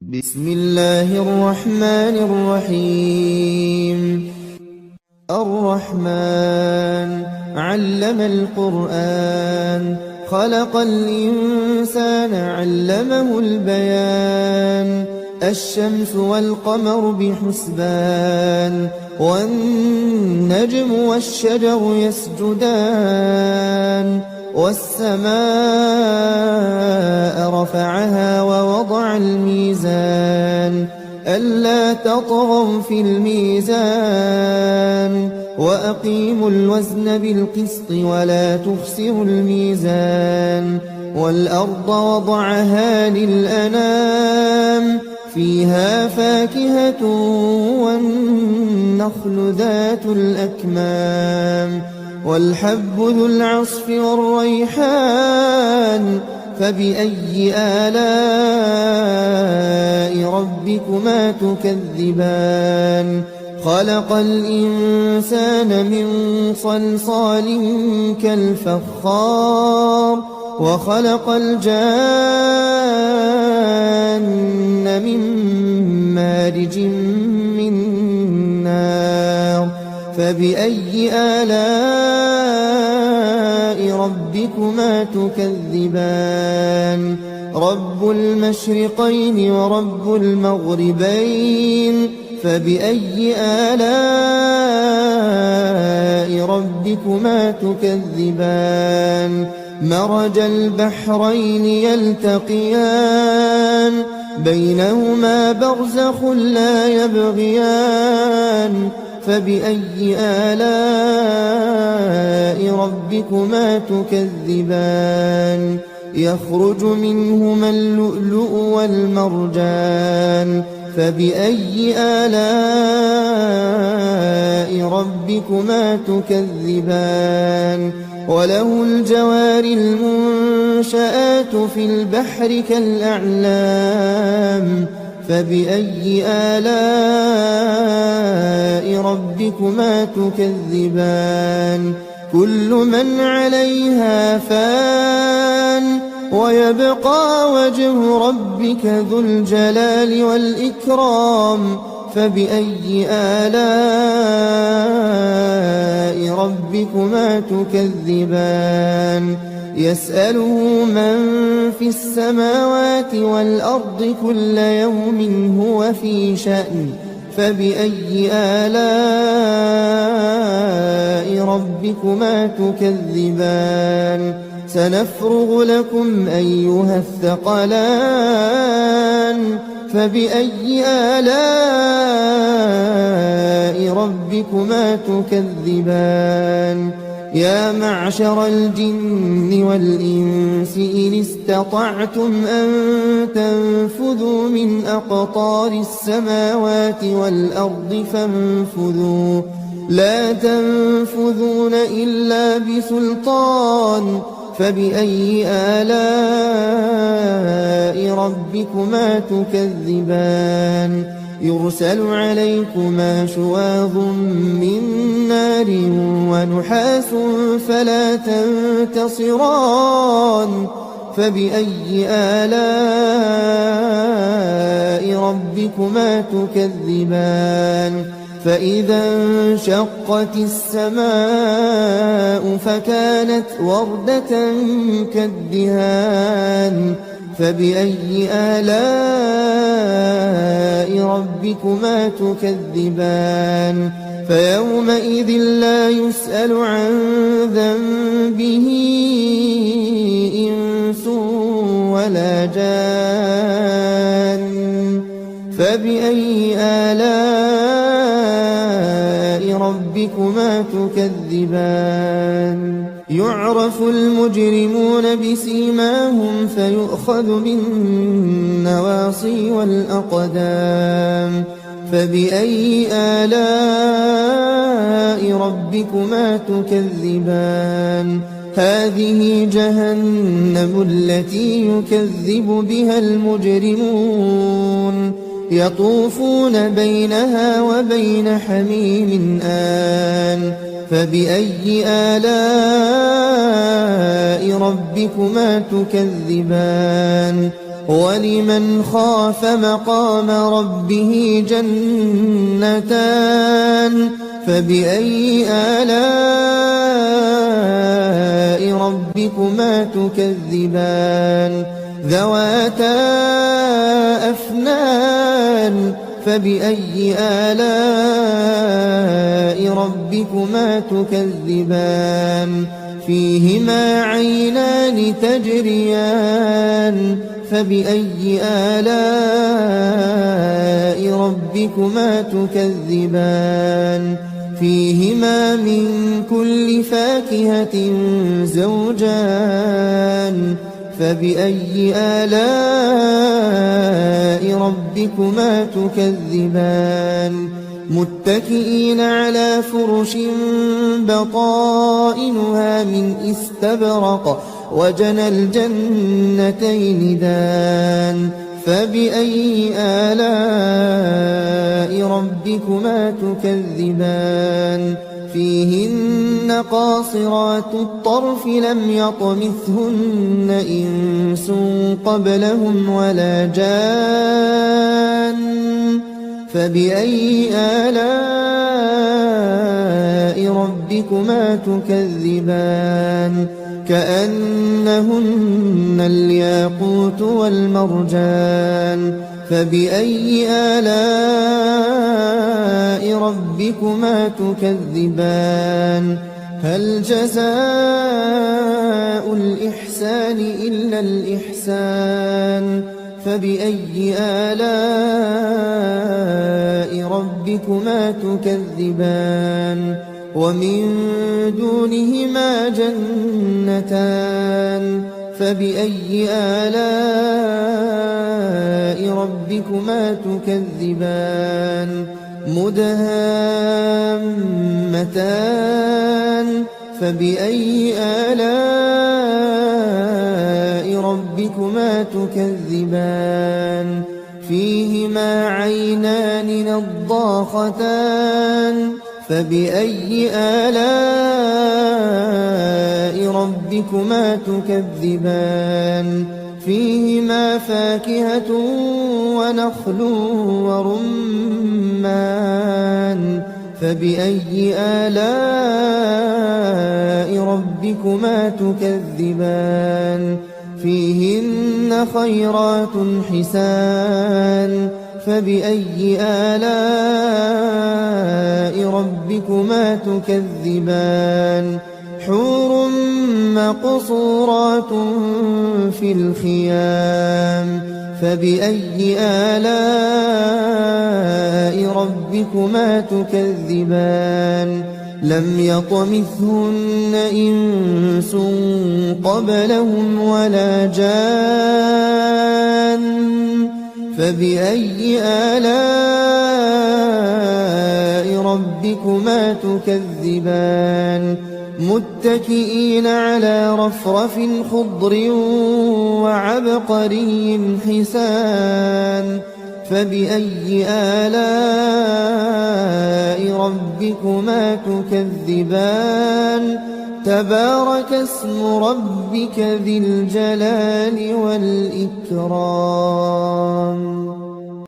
بسم الله الرحمن الرحيم. الرحمن علم القرآن، خلق الإنسان علمه البيان. الشمس والقمر بحسبان، والنجم والشجر يسجدان. والسماء رفعها ووضع الميزان، ألا تطغوا في الميزان. وأقيموا الوزن بالقسط ولا تخسروا الميزان. والأرض وضعها للأنام، فيها فاكهة والنخل ذات الأكمام. والحب ذو العصف والريحان، فبأي آلاء ربكما تكذبان. خلق الإنسان من صلصال كالفخار، وخلق الجان من مارج من نار. فبأي آلاء ربكما تكذبان. رب المشرقين ورب المغربين، فبأي آلاء ربكما تكذبان. مرج البحرين يلتقيان، بينهما برزخ لا يبغيان. فبأي آلاء ربكما تكذبان. يخرج منهما اللؤلؤ والمرجان، فبأي آلاء ربكما تكذبان. وله الجوار المنشآت في البحر كالأعلام، فبأي آلاء ربكما تكذبان. كل من عليها فان، ويبقى وجه ربك ذو الجلال والإكرام. فبأي آلاء ربكما تكذبان. يسأله من في السماوات والأرض كل يوم هو في شأن. فبأي آلاء ربكما تكذبان. سنفرغ لكم أيها الثقلان. فبأي آلاء ربكما تكذبان. يا معشر الجن والإنس إن استطعتم أن تنفذوا من أقطار السماوات والأرض فانفذوا، لا تنفذون إلا بسلطان. فبأي آلاء ربكما تكذبان. يرسل عليكما شواظ من نار ونحاس فلا تنتصران. فبأي آلاء ربكما تكذبان. فإذا انشقت السماء فكانت وردة كالدهان. فبأي آلاء ربكما تكذبان. فيومئذ لا يسأل عن ذنبه إنس ولا جان. فبأي آلاء ربكما تكذبان. يعرف المجرمون بسيماهم فيؤخذ بالنواصي والأقدام. فبأي آلاء ربكما تكذبان. هذه جهنم التي يكذب بها المجرمون، يطوفون بينها وبين حميم آن. فبأي آلاء ربكما تكذبان. ولمن خاف مقام ربه جنتان فبأي آلاء ربكما تكذبان ذواتا أفنان فبأي آلاء ربكما تكذبان فيهما عينان تجريان فبأي آلاء ربكما تكذبان فيهما من كل فاكهة زوجان فبأي آلاء ربكما تكذبان متكئين على فرش بطائنها من استبرق وجنى الجنتين دان فبأي آلاء ربكما تكذبان فيهن قاصرات الطرف لم يطمثهن إنس قبلهم ولا جان فبأي آلاء ربكما تكذبان كأنهن الياقوت والمرجان فبأي آلاء ربكما تكذبان هل جزاء الإحسان إلا الإحسان فبأي آلاء ربكما تكذبان ومن دونهما جنتان فبأي آلاء ربكما تكذبان مدهامتان فبأي آلاء ربكما تكذبان فيهما عينان نضاختان فبأي آلاء ربكما تكذبان فيهما فاكهة ونخل ورمان فبأي آلاء ربكما تكذبان فيهن خيرات حسان فبأي آلاء ربكما تكذبان حور مقصورات في الخيام فبأي آلاء ربكما تكذبان لم يطمثهن إنس قبلهم ولا جان فبأي آلاء ربكما تكذبان متكئين على رفرف خضر وعبقري حسان فبأي آلاء ربكما تكذبان تبارك اسم ربك ذي الجلال والإكرام